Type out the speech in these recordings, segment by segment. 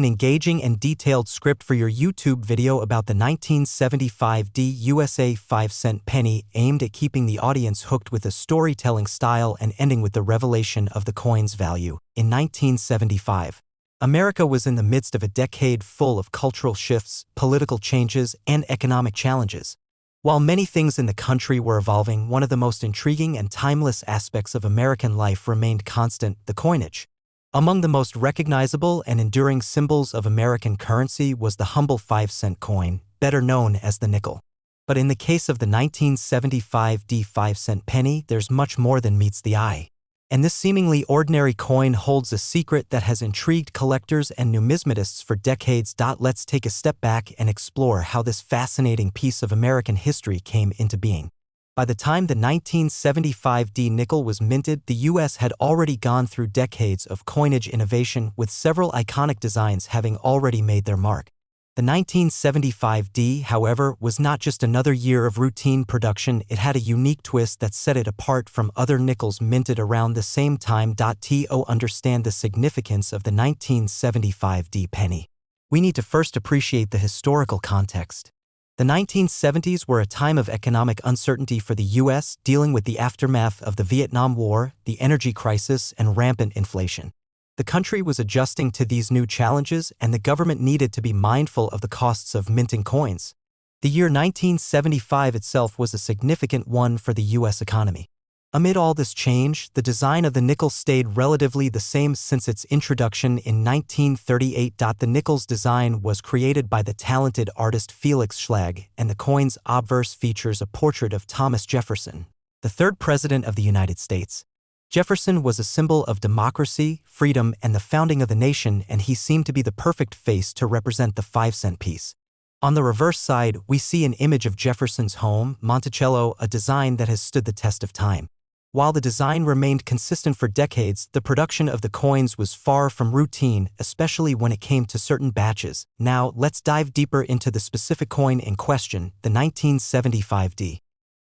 An engaging and detailed script for your YouTube video about the 1975 USA 5-cent penny aimed at keeping the audience hooked with a storytelling style and ending with the revelation of the coin's value. In 1975, America was in the midst of a decade full of cultural shifts, political changes, and economic challenges. While many things in the country were evolving, one of the most intriguing and timeless aspects of American life remained constant: the coinage. Among the most recognizable and enduring symbols of American currency was the humble 5-cent coin, better known as the nickel. But in the case of the 1975 5-cent penny, there's much more than meets the eye. And this seemingly ordinary coin holds a secret that has intrigued collectors and numismatists for decades. Let's take a step back and explore how this fascinating piece of American history came into being. By the time the 1975 nickel was minted, the U.S. had already gone through decades of coinage innovation, with several iconic designs having already made their mark. The 1975 however, was not just another year of routine production. It had a unique twist that set it apart from other nickels minted around the same time. To understand the significance of the 1975 penny, we need to first appreciate the historical context. The 1970s were a time of economic uncertainty for the U.S., dealing with the aftermath of the Vietnam War, the energy crisis, and rampant inflation. The country was adjusting to these new challenges, and the government needed to be mindful of the costs of minting coins. The year 1975 itself was a significant one for the U.S. economy. Amid all this change, the design of the nickel stayed relatively the same since its introduction in 1938. The nickel's design was created by the talented artist Felix Schlag, and the coin's obverse features a portrait of Thomas Jefferson, the third president of the United States. Jefferson was a symbol of democracy, freedom, and the founding of the nation, and he seemed to be the perfect face to represent the 5-cent piece. On the reverse side, we see an image of Jefferson's home, Monticello, a design that has stood the test of time. While the design remained consistent for decades, the production of the coins was far from routine, especially when it came to certain batches. Now, let's dive deeper into the specific coin in question, the 1975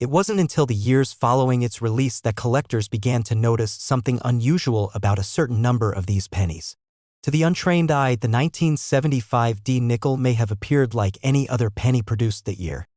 It wasn't until the years following its release that collectors began to notice something unusual about a certain number of these pennies. To the untrained eye, the 1975 nickel may have appeared like any other penny produced that year.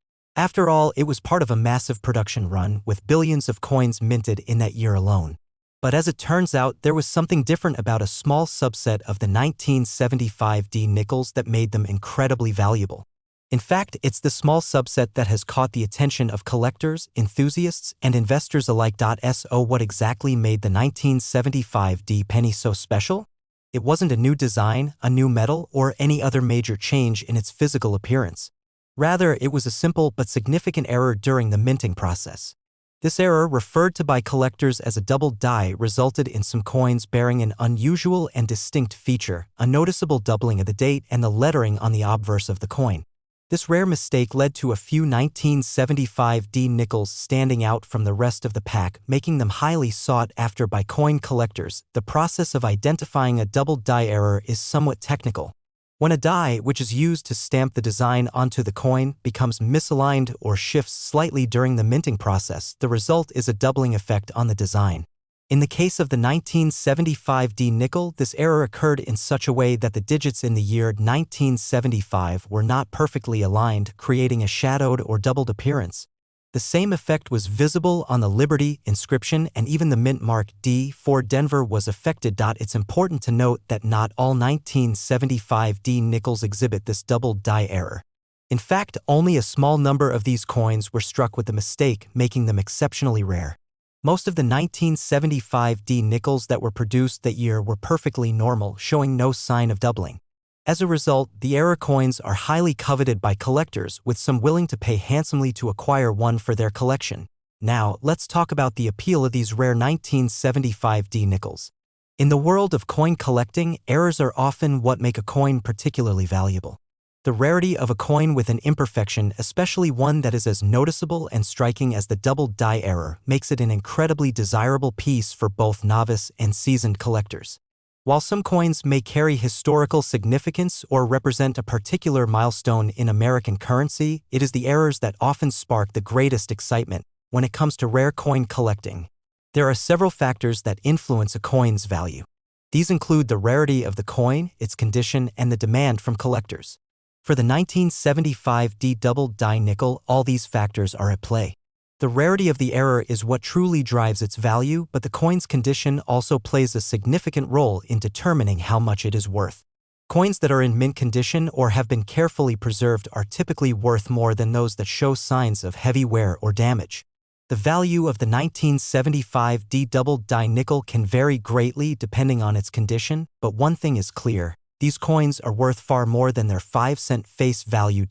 After all, it was part of a massive production run, with billions of coins minted in that year alone. But as it turns out, there was something different about a small subset of the 1975 nickels that made them incredibly valuable. In fact, it's the small subset that has caught the attention of collectors, enthusiasts, and investors alike. So what exactly made the 1975 penny so special? It wasn't a new design, a new metal, or any other major change in its physical appearance. Rather, it was a simple but significant error during the minting process. This error, referred to by collectors as a double die, resulted in some coins bearing an unusual and distinct feature: a noticeable doubling of the date and the lettering on the obverse of the coin. This rare mistake led to a few 1975 nickels standing out from the rest of the pack, making them highly sought after by coin collectors. The process of identifying a double die error is somewhat technical. When a die, which is used to stamp the design onto the coin, becomes misaligned or shifts slightly during the minting process, the result is a doubling effect on the design. In the case of the 1975 nickel, this error occurred in such a way that the digits in the year 1975 were not perfectly aligned, creating a shadowed or doubled appearance. The same effect was visible on the Liberty inscription, and even the mint mark D for Denver was affected. It's important to note that not all 1975 nickels exhibit this double die error. In fact, only a small number of these coins were struck with the mistake, making them exceptionally rare. Most of the 1975 nickels that were produced that year were perfectly normal, showing no sign of doubling. As a result, the error coins are highly coveted by collectors, with some willing to pay handsomely to acquire one for their collection. Now, let's talk about the appeal of these rare 1975 nickels. In the world of coin collecting, errors are often what make a coin particularly valuable. The rarity of a coin with an imperfection, especially one that is as noticeable and striking as the double die error, makes it an incredibly desirable piece for both novice and seasoned collectors. While some coins may carry historical significance or represent a particular milestone in American currency, it is the errors that often spark the greatest excitement when it comes to rare coin collecting. There are several factors that influence a coin's value. These include the rarity of the coin, its condition, and the demand from collectors. For the 1975D double-die nickel, all these factors are at play. The rarity of the error is what truly drives its value, but the coin's condition also plays a significant role in determining how much it is worth. Coins that are in mint condition or have been carefully preserved are typically worth more than those that show signs of heavy wear or damage. The value of the 1975D double-die nickel can vary greatly depending on its condition, but one thing is clear. These coins are worth far more than their 5-cent face value.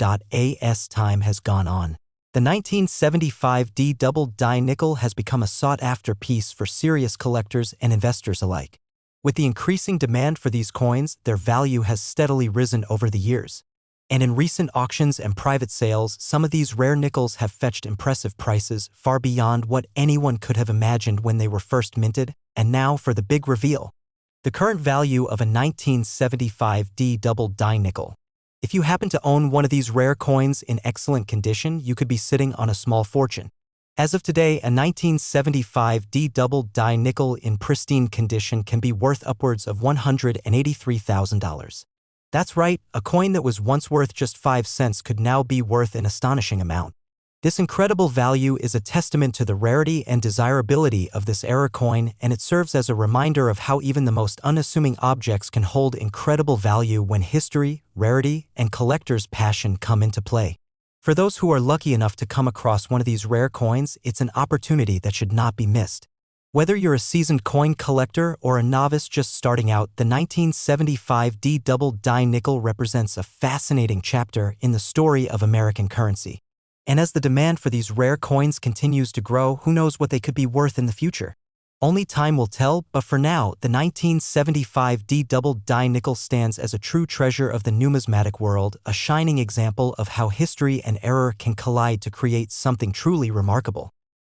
As time has gone on, the 1975D double-die nickel has become a sought-after piece for serious collectors and investors alike. With the increasing demand for these coins, their value has steadily risen over the years. And in recent auctions and private sales, some of these rare nickels have fetched impressive prices far beyond what anyone could have imagined when they were first minted. And now for the big reveal. The current value of a 1975D double-die nickel. If you happen to own one of these rare coins in excellent condition, you could be sitting on a small fortune. As of today, a 1975D double-die nickel in pristine condition can be worth upwards of $183,000. That's right, a coin that was once worth just 5 cents could now be worth an astonishing amount. This incredible value is a testament to the rarity and desirability of this era coin, and it serves as a reminder of how even the most unassuming objects can hold incredible value when history, rarity, and collectors' passion come into play. For those who are lucky enough to come across one of these rare coins, it's an opportunity that should not be missed. Whether you're a seasoned coin collector or a novice just starting out, the 1975D double-die nickel represents a fascinating chapter in the story of American currency. And as the demand for these rare coins continues to grow, who knows what they could be worth in the future? Only time will tell, but for now, the 1975D double-die nickel stands as a true treasure of the numismatic world, a shining example of how history and error can collide to create something truly remarkable.